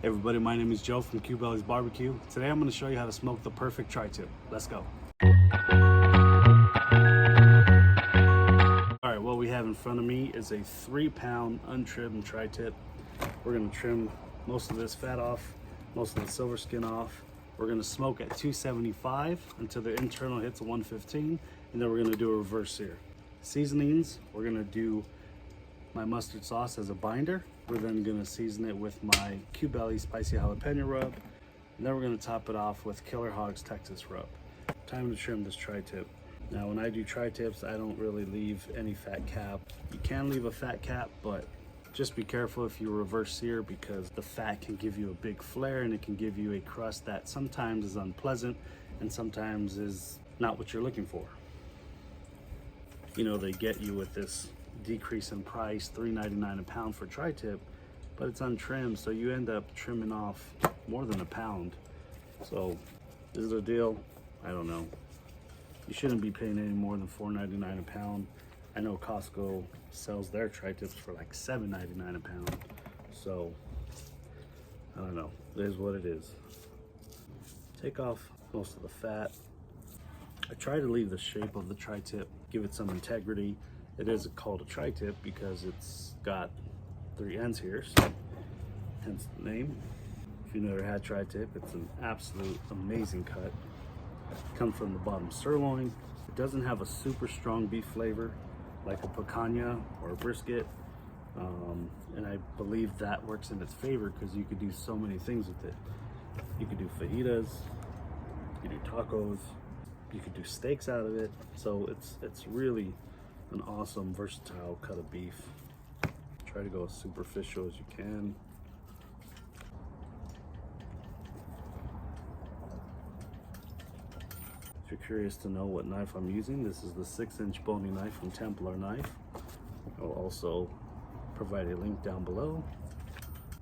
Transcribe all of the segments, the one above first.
Hey everybody, my name is Joe from Bellies Barbecue. Today I'm going to show you how to smoke the perfect tri-tip. Let's go. Alright, what we have in front of me is a 3-pound untrimmed tri-tip. We're going to trim most of this fat off, most of the silver skin off. We're going to smoke at 275 until the internal hits 115, and then we're going to do a reverse sear. Seasonings, we're going to do my mustard sauce as a binder. We're then going to season it with my Bellies spicy jalapeno rub, and then we're going to top it off with Killer Hogs TX Rub. Time to trim this tri-tip. Now when I do tri-tips, I don't really leave any fat cap. You can leave a fat cap, but just be careful if you reverse sear, because the fat can give you a big flare and it can give you a crust that sometimes is unpleasant and sometimes is not what you're looking for. You know, they get you with this decrease in price, $3.99 a pound for tri-tip, but it's untrimmed, so you end up trimming off more than a pound. So is it a deal? I don't know. You shouldn't be paying any more than $4.99 a pound. I know Costco sells their tri-tips for like $7.99 a pound. So I don't know, it is what it is. Take off most of the fat. I try to leave the shape of the tri-tip, give it some integrity. It is called a tri-tip because it's got 3 ends here, so hence the name. If you never had tri-tip, it's an absolute amazing cut. It comes from the bottom sirloin. It doesn't have a super strong beef flavor like a picanha or a brisket, and I believe that works in its favor because you could do so many things with it. You could do fajitas, you could do tacos, you could do steaks out of it. So it's really an awesome versatile cut of beef. Try to go as superficial as you can. If you're curious to know what knife I'm using, this is the 6-inch bony knife from Templar knife. I'll also provide a link down below.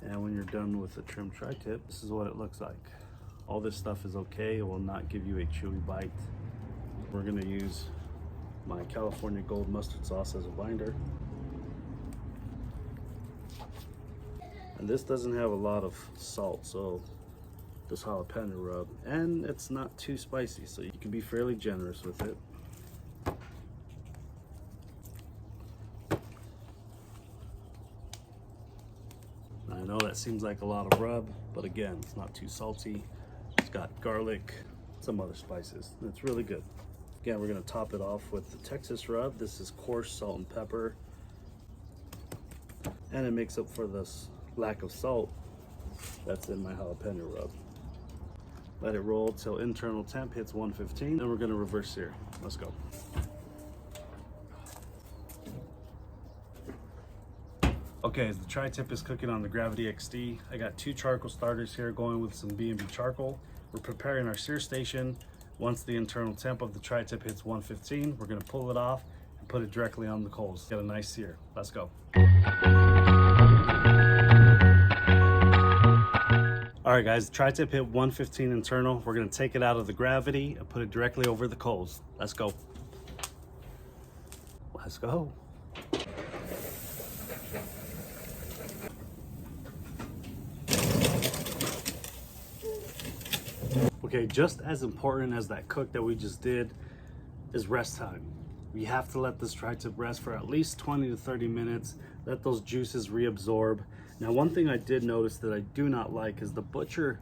And when you're done with the trim tri-tip, this is what it looks like. All this stuff is okay. It will not give you a chewy bite. We're gonna use my California Gold mustard sauce as a binder. And this doesn't have a lot of salt, so this jalapeno rub, and it's not too spicy, so you can be fairly generous with it. I know that seems like a lot of rub, but again, it's not too salty. It's got garlic, some other spices, and it's really good. Again, we're going to top it off with the Texas rub. This is coarse salt and pepper, and it makes up for this lack of salt that's in my jalapeno rub. Let it roll till internal temp hits 115, then we're going to reverse sear. Let's go. Okay, as the tri-tip is cooking on the Gravity XD, I got 2 charcoal starters here going with some B&B Charcoal. We're preparing our sear station. Once the internal temp of the tri-tip hits 115, we're going to pull it off and put it directly on the coals. Get a nice sear. Let's go. All right guys, the tri-tip hit 115 internal. We're going to take it out of the Gravity and put it directly over the coals. Let's go. Let's go. Okay, just as important as that cook that we just did is rest time. We have to let this tri-tip rest for at least 20 to 30 minutes, let those juices reabsorb. Now, one thing I did notice that I do not like is the butcher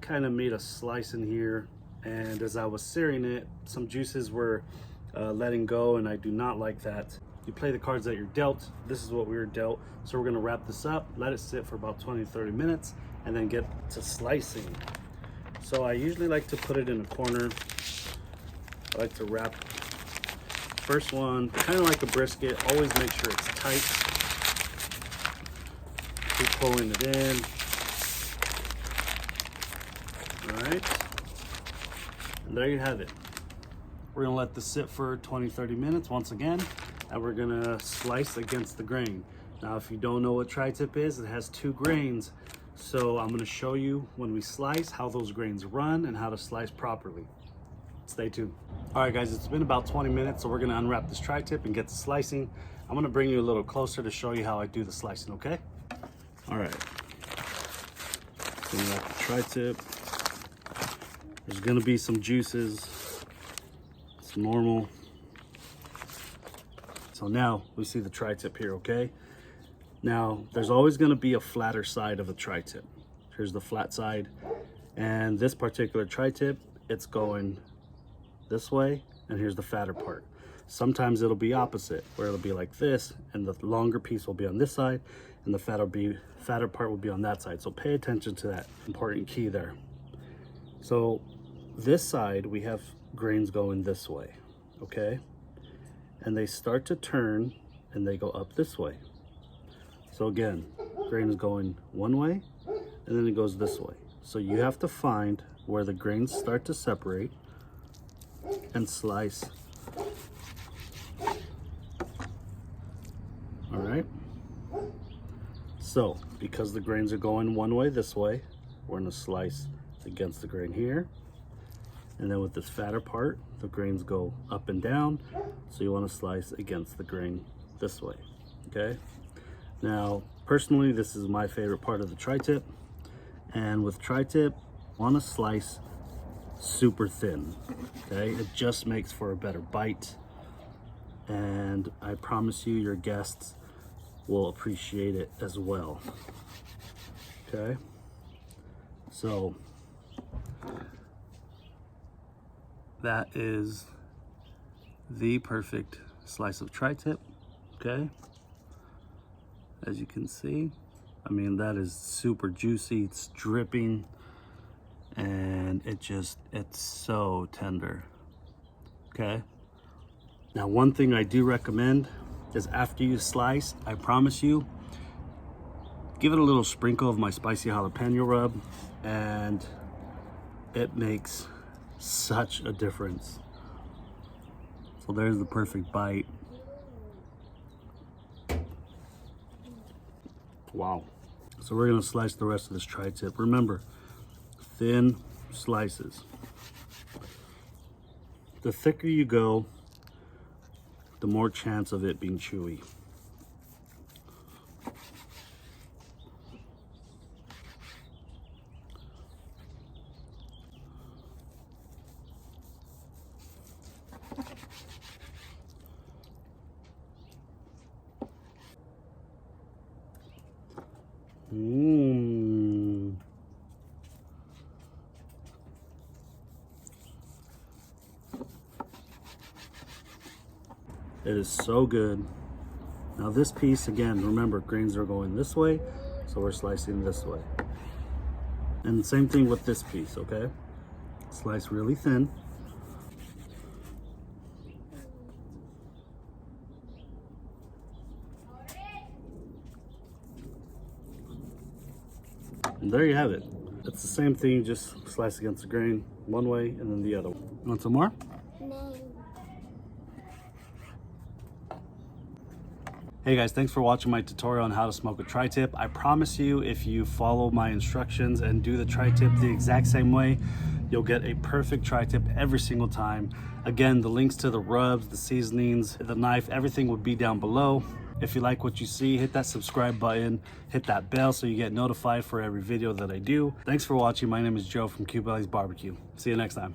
kind of made a slice in here, and as I was searing it, some juices were letting go, and I do not like that. You play the cards that you're dealt. This is what we were dealt. So we're gonna wrap this up, let it sit for about 20 to 30 minutes, and then get to slicing. So I usually like to put it in a corner. I like to wrap first one, kind of like a brisket. Always make sure it's tight. Keep pulling it in. All right. And there you have it. We're gonna let this sit for 20-30 minutes once again, and we're gonna slice against the grain. Now, if you don't know what tri-tip is, it has 2 grains. So I'm gonna show you when we slice how those grains run and how to slice properly. Stay tuned. All right guys, it's been about 20 minutes, so we're gonna unwrap this tri-tip and get to slicing. I'm gonna bring you a little closer to show you how I do the slicing, okay? All right. Then like the tri-tip. There's gonna be some juices. It's normal. So now we see the tri-tip here, okay? Now, there's always gonna be a flatter side of a tri-tip. Here's the flat side. And this particular tri-tip, it's going this way, and here's the fatter part. Sometimes it'll be opposite, where it'll be like this, and the longer piece will be on this side, and the fatter part will be on that side. So pay attention to that important key there. So this side, we have grains going this way, okay? And they start to turn, and they go up this way. So again, grain is going one way, and then it goes this way. So you have to find where the grains start to separate and slice. All right. So because the grains are going one way this way, we're gonna slice against the grain here. And then with this fatter part, the grains go up and down. So you wanna slice against the grain this way, okay? Now, personally, this is my favorite part of the tri-tip. And with tri-tip, wanna slice super thin, okay? It just makes for a better bite. And I promise you, your guests will appreciate it as well, okay? So, that is the perfect slice of tri-tip, okay? As you can see, I mean, that is super juicy, it's dripping, and it's so tender, okay? Now, one thing I do recommend is after you slice, I promise you, give it a little sprinkle of my spicy jalapeno rub, and it makes such a difference. So there's the perfect bite. Wow. So we're gonna slice the rest of this tri-tip. Remember, thin slices. The thicker you go, the more chance of it being chewy. It is so good. Now this piece, again, remember, grains are going this way, so we're slicing this way. And same thing with this piece, okay? Slice really thin. And there you have it. It's the same thing, just slice against the grain one way and then the other. Want some more? No. Hey guys, thanks for watching my tutorial on how to smoke a tri-tip. I promise you, if you follow my instructions and do the tri-tip the exact same way, you'll get a perfect tri-tip every single time. Again, the links to the rubs, the seasonings, the knife, everything will be down below. If you like what you see, hit that subscribe button, hit that bell so you get notified for every video that I do. Thanks for watching. My name is Joe from Bellies Barbecue. See you next time.